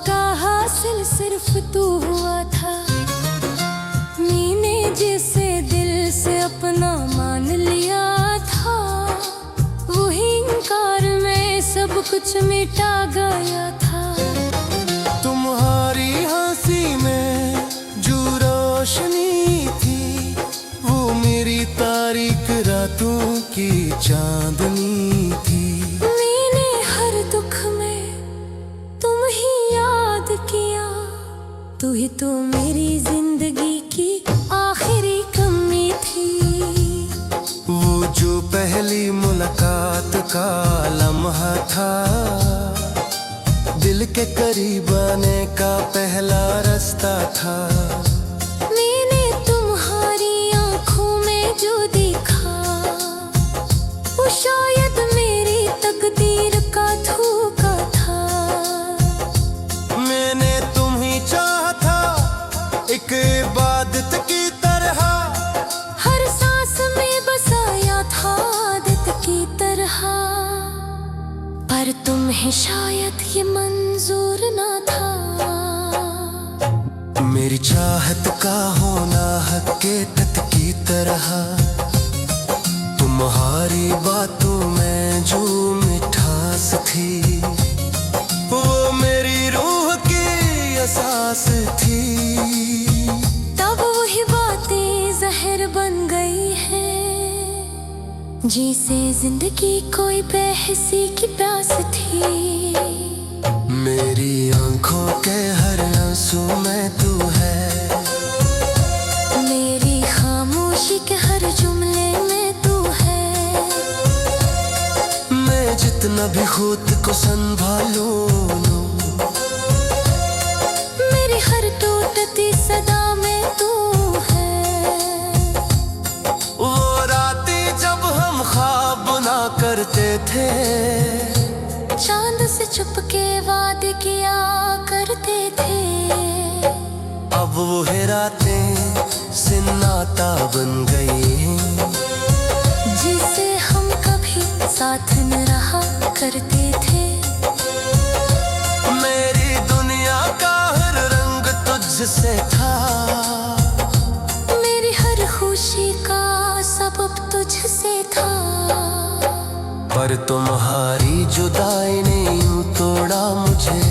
का हासिल सिर्फ तू हुआ था। मैंने जिसे दिल से अपना मान लिया था, वही इनकार में सब कुछ मिटा गया था। तुम्हारी हंसी में जो रोशनी थी, वो मेरी तारीक रातों की चांदनी थी। मैंने हर दुख में तुम ही याद किया, तू ही तो मेरी जिंदगी की आखिरी कमी थी। वो जो पहली मुलाकात का लम्हा था, दिल के करीब आने का पहला रास्ता था। मैंने तुम्हारी आंखों में जो देखा, वो शायद मेरी तकदीर का धोखा था। मैंने तुम्हें चाहा था एक इबादत की तरह, हर सांस में बसाया था आदत की तरह। पर तुम्हें शायद ये मंजूर ना था। मेरी चाहत का होना हकीकत की तरह। तुम्हारी बातों में जो मिठास थी, वो मेरी रूह की एहसास थी। तब वही बातें जहर बन गई हैं, जिसे जिंदगी कोई बेहिसी की प्यास थी। मेरी आंखों के हर आंसू में तू है, मेरी खामोशी के हर जुमले में तू है। मैं जितना भी खुद को संभालूं, मेरी हर टूटती सदा में तू है। वो रातें जब हम ख्वाब ना करते थे, चांद से छुपके वादे किया करते थे। अब वो रातें सिन्नाता बन गई हैं, जिसे हम कभी साथ न रहा करते थे। मेरी दुनिया का हर रंग तुझसे था, मेरी हर खुशी का सबब तुझसे था। पर तुम्हारी जुदाई ने यूं तोड़ा मुझे,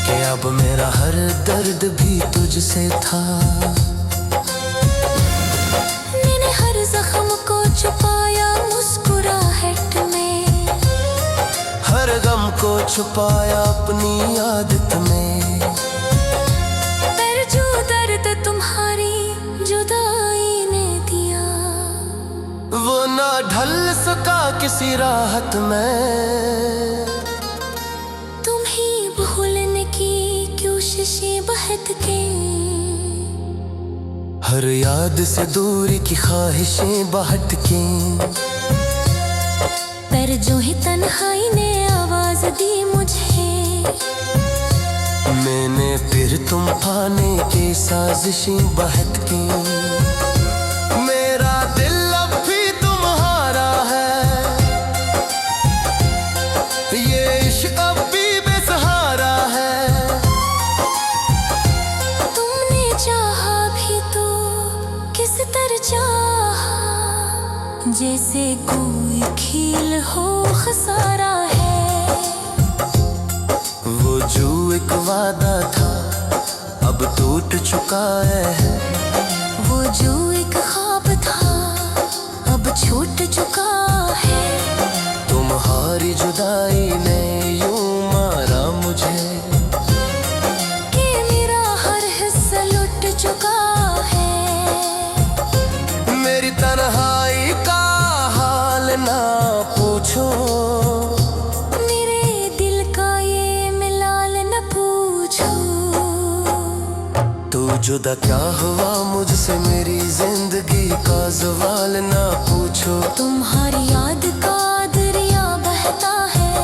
कि अब मेरा हर दर्द भी तुझसे था। मैंने हर जख्म को छुपाया मुस्कुराहट में, हर गम को छुपाया अपनी आदत में। पर जो दर्द तुम्हारी जुदाई ने दिया, वो ना ढल सका किसी राहत में। तुम ही भूलने की कोशिशें बहत के, हर याद से दूरी की ख्वाहिशें बहट के। पर जो ही तन्हाई ने आवाज दी मुझे, मैंने फिर तुम पाने की साजिशें बहत की। मेरा दिल अब भी तुम्हारा है, ये इश्क अब भी बेसहारा है। तुमने चाहा भी तो किस तरह चाहा, जैसे कोई खेल हो खसारा है। वो जो एक वादा था अब टूट चुका है, वो जो एक ख्वाब था अब छूट चुका है। तुम्हारी जुदाई ने यूं मारा मुझे, कि मेरा हर हिस्सा लुट चुका है। मेरी तन्हाई का हाल ना पूछो, मेरे दिल का ये मिलाल न पूछो। तू जुदा क्या हुआ मुझसे, मेरी जिंदगी का सवाल ना पूछो। तुम्हारी याद का दरिया बहता है,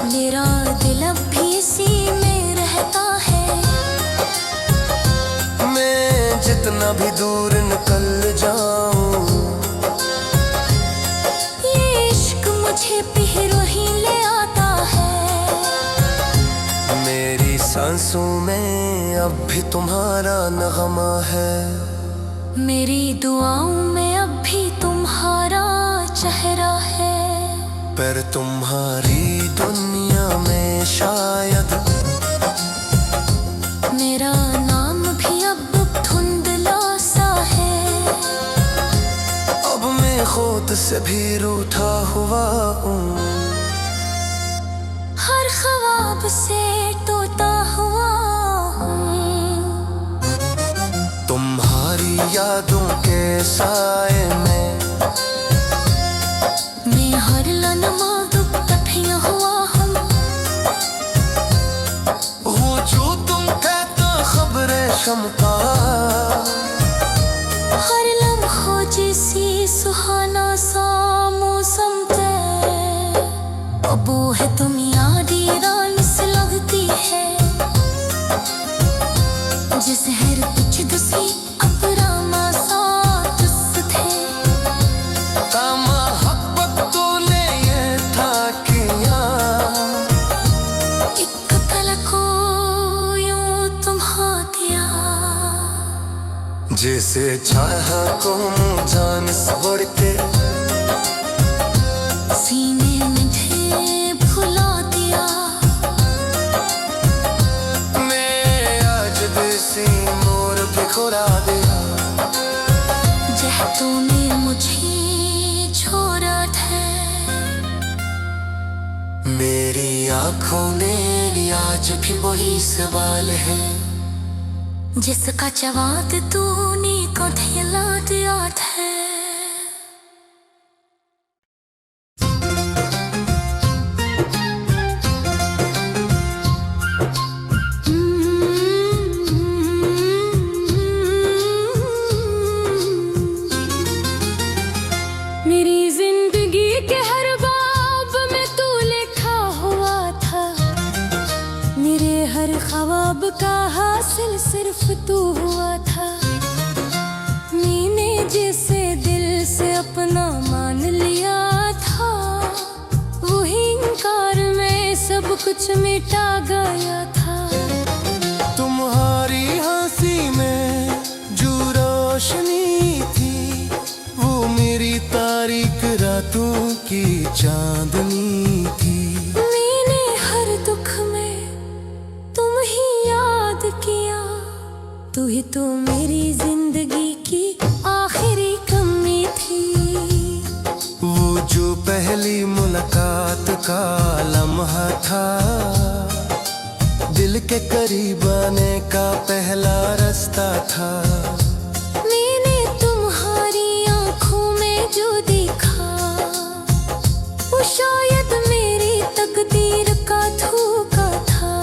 मेरा दिल अब भी इसी में रहता है। मैं जितना भी दूर निकल जाऊं, ये इश्क मुझे पीरों ही ले आता है। तुम्हारा नगमा है। मेरी दुआओं में अब भी तुम्हारा चेहरा है। पर तुम्हारी दुनिया में शायद मेरा नाम भी अब धुंधला सा है। अब मैं खुद से भी रूठा हुआ हूँ, हर ख्वाब से टूटा हुआ हूँ। तुम्हारी यादों के साए में मैं हर लम्हा दुख तपिया हुआ हूँ। वो जो तुम कहता खबरे शम का, हर लम्हा जैसी सुहाना सा मौसम तय। अब वो है तुम यादी रान से लगती है, जिस हर कुछ दसी अपरामा सा दुस थे। मोहब्बत तूने ये था किया, एक पल को यूं तुम्हा दिया। जैसे चाहा को जान से बढ़ के सीने में थे भुला दिया। मैं आज देसी मोर बिखरा दिया। जह तूने मुझे छोड़ा था, मेरी आंखों में आज भी वही सवाल है, जिसका जवाब तूने को दिला दिया था। मेरी जिंदगी के हर बाब में तू लिखा हुआ था। मेरे हर ख्वाब का हासिल सिर्फ तू हुआ था। मैंने जिसे दिल से अपना मान लिया था, वही इनकार में सब कुछ मिटा गया था। तुम्हारी हंसी में जो रोशनी थी, वो मेरी तारीख रातों की चांदनी थी। मैंने हर दुख में तुम ही याद किया। तू ही तो मेरी जिंदगी की आखिरी कमी थी। वो जो पहली मुलाकात का लम्हा था, दिल के करीब आने का पहला रास्ता था। मैंने तुम्हारी आंखों में जो देखा, वो शायद मेरी तकदीर का धोखा था।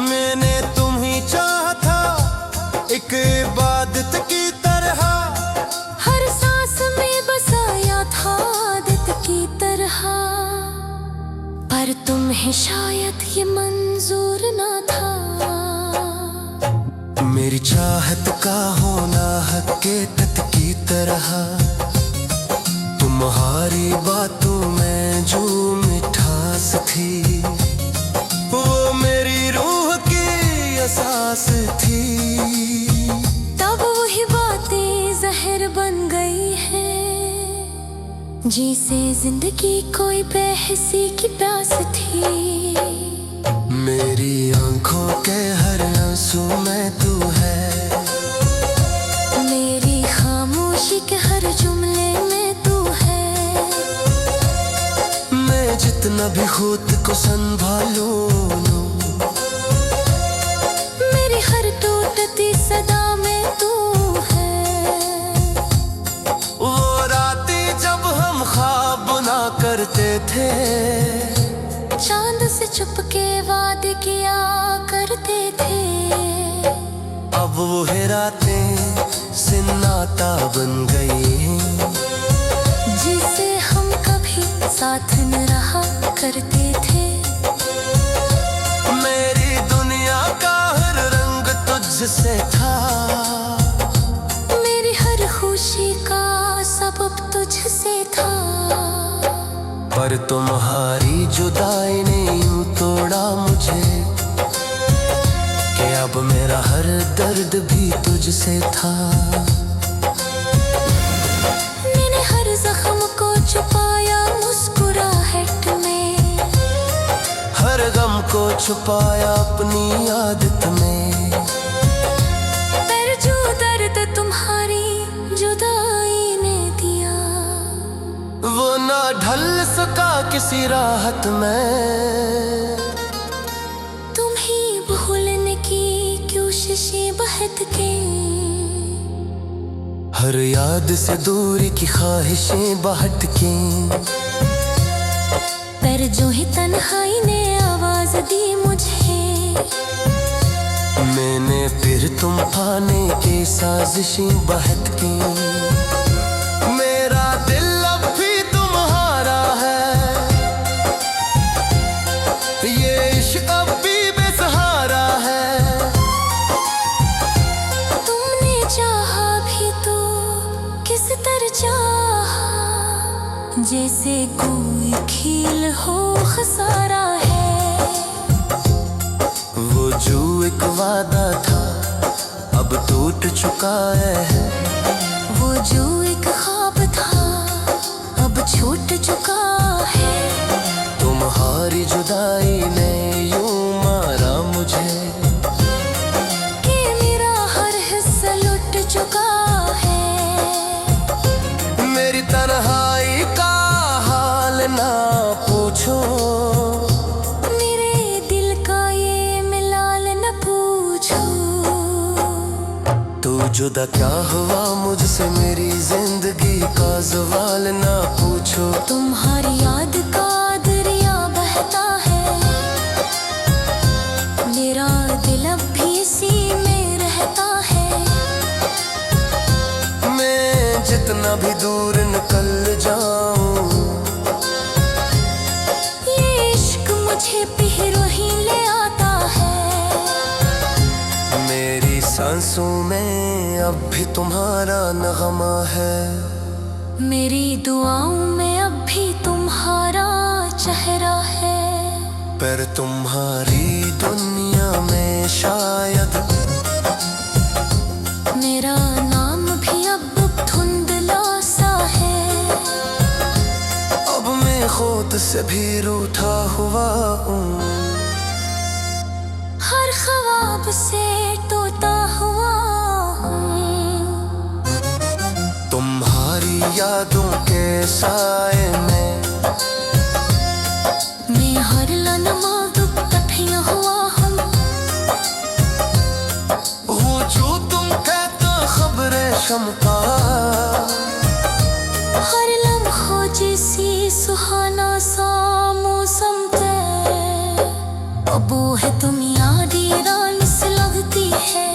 मैंने तुम ही चाहा था, एक इबादत की तरह, हर सांस में बसाया था आदत की तरह। पर तुम्हें शायद ये मंजूर ना था। मेरी चाहत का होना हकीकत की तरह। तुम्हारी बातों में जो मिठास थी, वो मेरी रूह की एहसास थी। तब वही बातें जहर बन गई है, जिसे जिंदगी कोई बेहसी की प्यास थी। मेरी आंखों के हर आंसू में तू है, मेरी खामोशी के हर जुमले में तू है। मैं जितना भी खुद को संभालूं, मेरी हर टूटती सदा में तू है। वो रातें जब हम ख्वाब ना करते थे, चांद से छुपके वादे किया करते थे। अब वो रातें सिन्नाता बन गई हैं, जिसे हम कभी साथ न रहा करते थे। मेरी दुनिया का हर रंग तुझसे था, मेरी हर खुशी का सबब तुझसे था। पर तुम्हारी जुदाई ने यूं तोड़ा मुझे, कि अब अब मेरा हर दर्द भी तुझसे था। मैंने हर जख्म को छुपाया मुस्कुराहट में, हर गम को छुपाया अपनी आदत में। पर जो दर्द तुम्हारी जुदाई ने दिया, वो ना ढल सका किसी राहत में। तुम ही भूलने की कोशिशें बहत के, हर याद से दूरी की ख्वाहिशें बाहट के। पर जो ही तन्हाई ने आवाज दी मुझे, मैंने फिर तुम पाने की साजिशें बहत की। मेरा दिल अब भी तुम्हारा है, ये इश्क अब भी बेसहारा है। तुमने चाहा भी तो किस तरह चाहा, जैसे कोई खेल हो खसारा है। वो जो एक वादा था अब टूट चुका है। वो जो एक ख्वाब था अब छूट चुका है। तुम्हारी जुदाई ने यूं मारा मुझे कि मेरा हर हिस्सा लुट चुका है। मेरी तन्हाई का हाल ना पूछो, मेरे दिल का ये मिलाल न पूछो। तू जुदा क्या हुआ मुझसे मेरी जिंदगी का सवाल ना पूछो। तुम्हारी याद का दरिया बहता है, मेरा दिल अब भी इसी में रहता है। मैं जितना भी दूर निकल जाऊं, ये इश्क मुझे पीरों ही ले आता है। मेरी सांसों में अब भी तुम्हारा नगमा है। मेरी दुआओं में अब भी तुम्हारा चेहरा है। पर तुम्हारी दुनिया में शायद मेरा नाम भी अब धुंधला सा है। अब मैं खुद से भी रूठा हुआ हूँ, हर ख्वाब से टूटा हुआ हूँ। तुम्हारी यादों के साए में मैं हर लम्हा दुखिया हुआ हूँ। वो जो तुम कहता खबरे शम का, हर लम्हा जैसी सुहाना सा मौसम पे। अब वो है तुम याद ईरान से लगती है,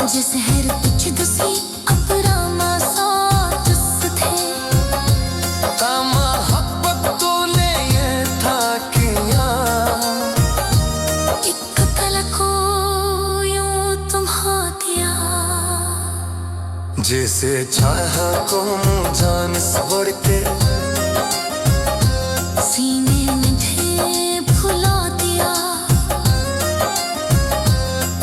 जिस हर कुछ दूसरी अपरामा सा तुस थे। मोहब्बत तूने ये था किया, एक पल को यूं तुम्हा दिया। जैसे चाहा को जान से बढ़ के सीने में ढे भुला दिया।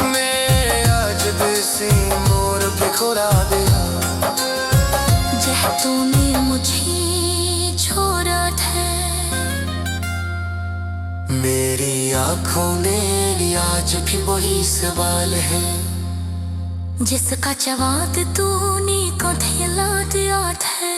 मैं आज देसी मोर पे खुला दिया। जह तूने मुझे छोड़ा था, मेरी आंखों में आज भी वही सवाल है, जिसका जवाब तूने को दिला दिया था।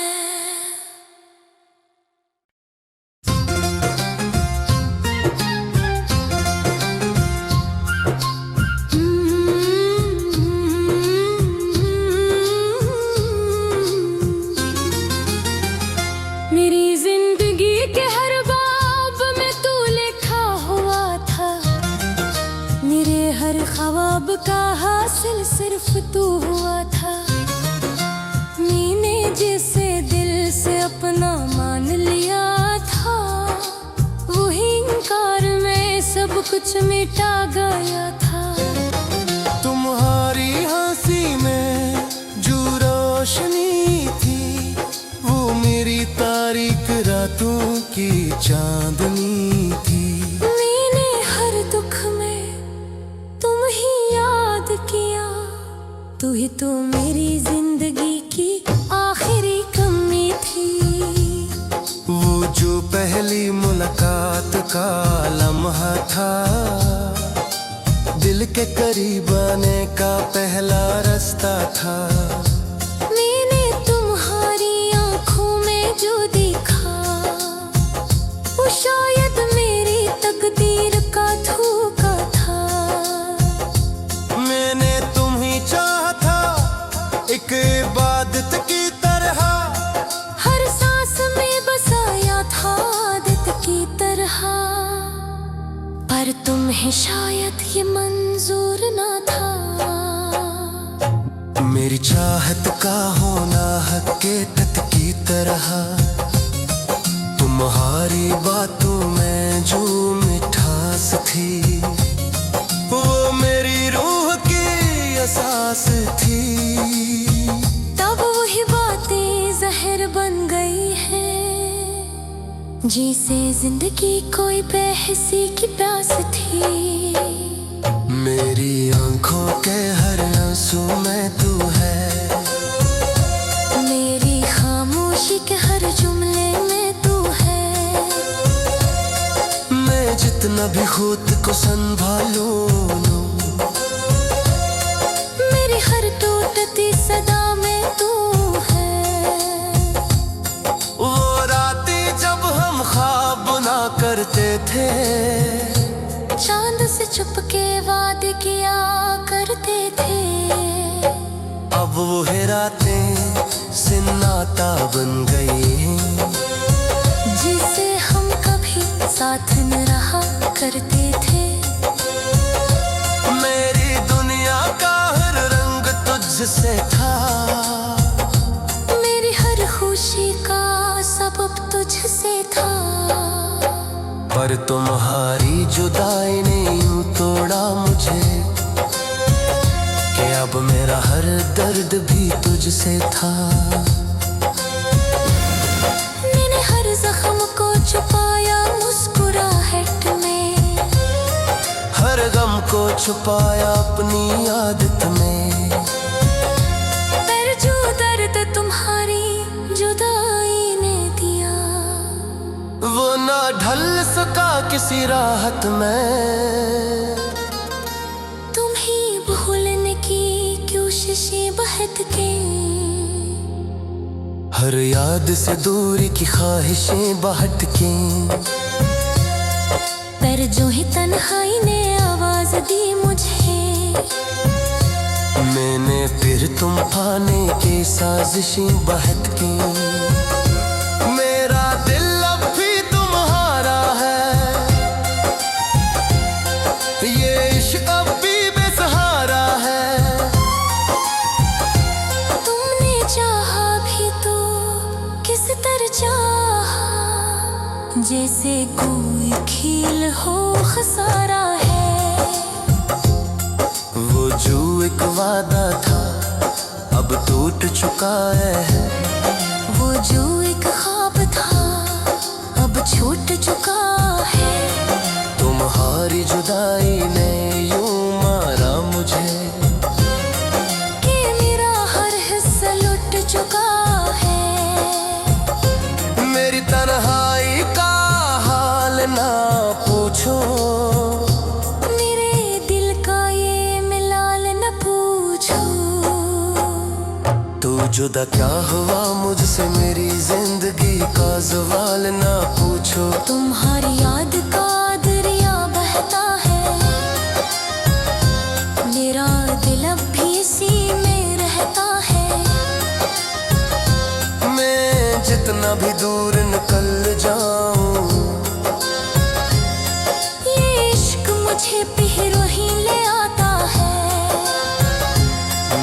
मेरी जिंदगी के हर बाब में तू लिखा हुआ था। मेरे हर ख्वाब का हासिल सिर्फ तू हुआ था। मैंने जिसे दिल से अपना मान लिया था, वही इनकार में सब कुछ मिटा गया था। तुम्हारी हंसी में जो रोशनी थी, वो मेरी तारीख रातों की चांदनी थी। मैंने हर दुख में ही तो मेरी जिंदगी की आखिरी कमी थी। वो जो पहली मुलाकात का लम्हा था, दिल के करीब आने का पहला रास्ता था। मैंने तुम्हारी आंखों में जो देखा, वो शायद मेरी तकदीर का धोखा था। मैंने तुम्हें चाहा था एक इबादत की तरह, हर सांस में बसाया था आदत की तरह। पर तुम्हें शायद ये मंजूर ना था। मेरी चाहत का होना हकीकत की तरह, तुम्हारी बातों में जो मिठास थी, वो मेरी रूह की एहसास थी। तब वही बातें जहर बन गई हैं, जिसे जिंदगी कोई बेहिसी की प्यास थी। मेरी आंखों के हर आंसू में तू है, मेरी खामोशी के हर जुमले में तू है। मैं जितना भी खुद को संभालूं, मेरी हर टूटती सदा में तू है। वो रातें जब हम ख्वाब बुना करते थे, चांद से छुपके वादे किया करते थे। अब वो रातें सिन्नाता बन गई, जिसे हम कभी साथ न रहा करते थे। मेरी दुनिया का हर रंग तुझसे था, मेरी हर खुशी का सबब तुझसे था। पर तुम्हारी जुदाई ने यूं तोड़ा मुझे, कि अब मेरा हर दर्द भी तुझसे था। मैंने हर जख्म को छुपाया मुस्कुराहट में, हर गम को छुपाया अपनी आदत में। पर जो दर्द तुम्हारी जुदाई ने दिया, वो ना ढल सका किसी राहत में। तुम्हें भूलने की कोशिशें बहुत की, हर याद से दूरी की ख्वाहिशें बहट की। पर जो ही तन्हाई ने आवाज दी मुझे, मैंने फिर तुम पाने की साजिशें बहत की। मेरा दिल अब भी तुम्हारा है, ये इश्क अब भी बेसहारा है। तुमने चाहा भी तो किस तरह चाहा, जैसे कोई खेल हो खसारा है। वो जो एक वादा था अब टूट चुका है, वो जो एक ख्वाब था अब छूट चुका है। तुम्हारी जुदाई ने यूं मारा मुझे, कि मेरा हर हिस्सा लुट चुका है। मेरी तन्हाई का हाल ना पूछो, मेरे दिल का ये मिलाल न पूछो। तू जुदा क्या हुआ मुझसे, मेरी जिंदगी का सवाल ना पूछो। तुम्हारी याद का दरिया बहता है, मेरा दिल अब भी इसी में रहता है। मैं जितना भी दूर निकल जाऊं, ये इश्क मुझे पहरों ही ले आता है।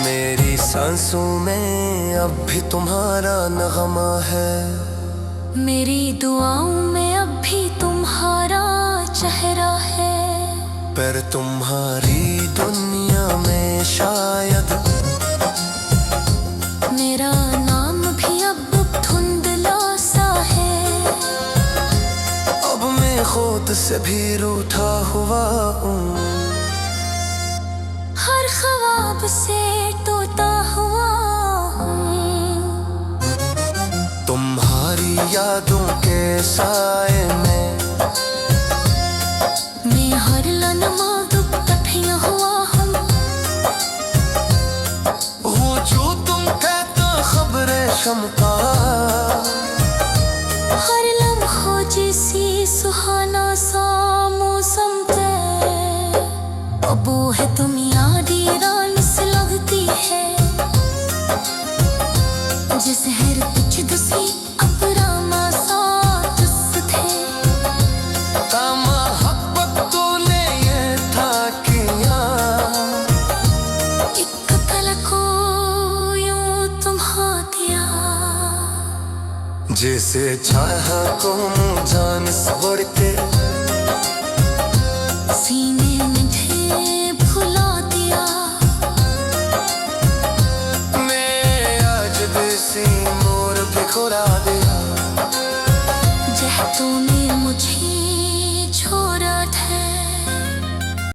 मेरी सांसों में अब भी तुम्हारा नगमा है, मेरी दुआओं में अब भी तुम्हारा चेहरा है। पर तुम्हारी दुनिया में शायद मेरा नाम भी अब धुंधला सा है। अब मैं खुद से भी रूठा हुआ हूँ, हर ख्वाब से तोता यादों के साए में मैं हर लनमा दुख कठिया हुआ हम वो जो तुम कहता खबरे शम का हर लम्हा जैसी सुहाना सा मौसम पे अबो है तुम यादी रान से लगती है जैसे हर कुछ दुसी अपरामा सा तुस थे तामा हब्बत तूने ये था किया एक पल को यूं तुम्हा दिया जैसे चाहा को जान से बढ़ के सीने में ढेर भुला दिया मैं आज देसी मोर पे खुला दिया जह तूने